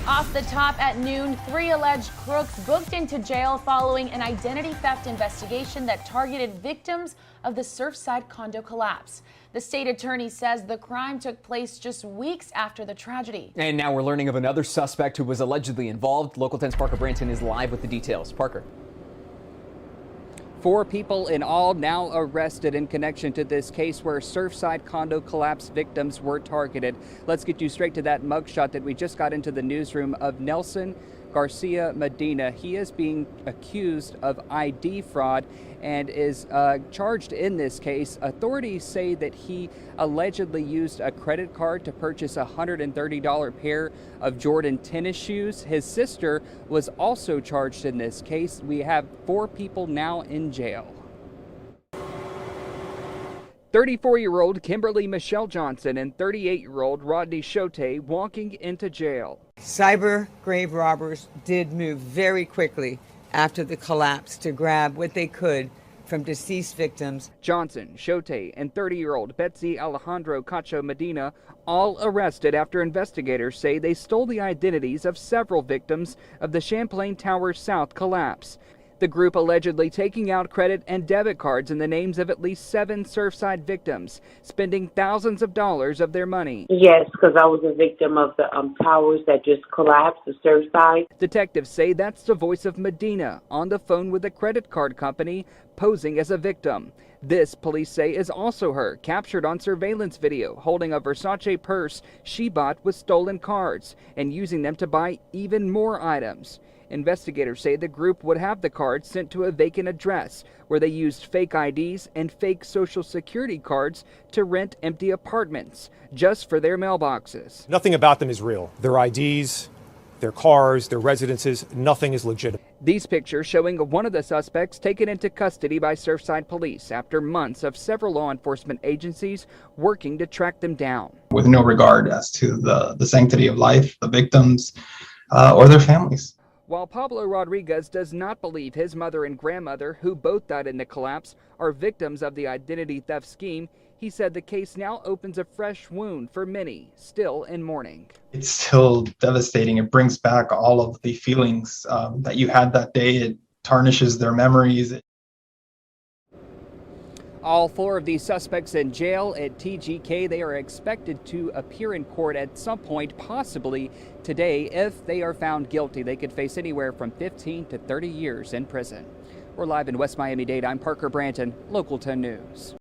Off the top at noon, 3 alleged crooks booked into jail following an identity theft investigation that targeted victims of the Surfside condo collapse. The state attorney says the crime took place just weeks after the tragedy. And now we're learning of another suspect who was allegedly involved. Local 10's Parker Branton is live with the details. Parker. 4 people in all now arrested in connection to this case where Surfside condo collapse victims were targeted. Let's get you straight to that mugshot that we just got into the newsroom of Nelson Garcia Medina. He is being accused of ID fraud and is charged in this case. Authorities say that he allegedly used a credit card to purchase a $130 pair of Jordan tennis shoes. His sister was also charged in this case. We have 4 people now in jail. 34-year-old Kimberly Michelle Johnson and 38-year-old Rodney Shote walking into jail. Cyber grave robbers did move very quickly after the collapse to grab what they could from deceased victims. Johnson, Shote, and 30-year-old Betsy Alejandro Cacho Medina all arrested after investigators say they stole the identities of several victims of the Champlain Towers South collapse. The group allegedly taking out credit and debit cards in the names of at least 7 Surfside victims, spending thousands of dollars of their money. Yes, because I was a victim of the towers that just collapsed, the Surfside. Detectives say that's the voice of Medina on the phone with a credit card company posing as a victim. This, police say, is also her, captured on surveillance video, holding a Versace purse she bought with stolen cards and using them to buy even more items. Investigators say the group would have the cards sent to a vacant address where they used fake IDs and fake Social Security cards to rent empty apartments just for their mailboxes. Nothing about them is real. Their IDs, their cars, their residences, nothing is legitimate. These pictures showing one of the suspects taken into custody by Surfside police after months of several law enforcement agencies working to track them down. With no regard as to the sanctity of life, the victims, or their families. While Pablo Rodriguez does not believe his mother and grandmother, who both died in the collapse, are victims of the identity theft scheme, he said the case now opens a fresh wound for many still in mourning. It's still devastating. It brings back all of the feelings that you had that day. It tarnishes their memories. All 4 of these suspects in jail at TGK. They are expected to appear in court at some point, possibly today. If they are found guilty, they could face anywhere from 15 to 30 years in prison. We're live in West Miami-Dade. I'm Parker Branton, Local 10 News.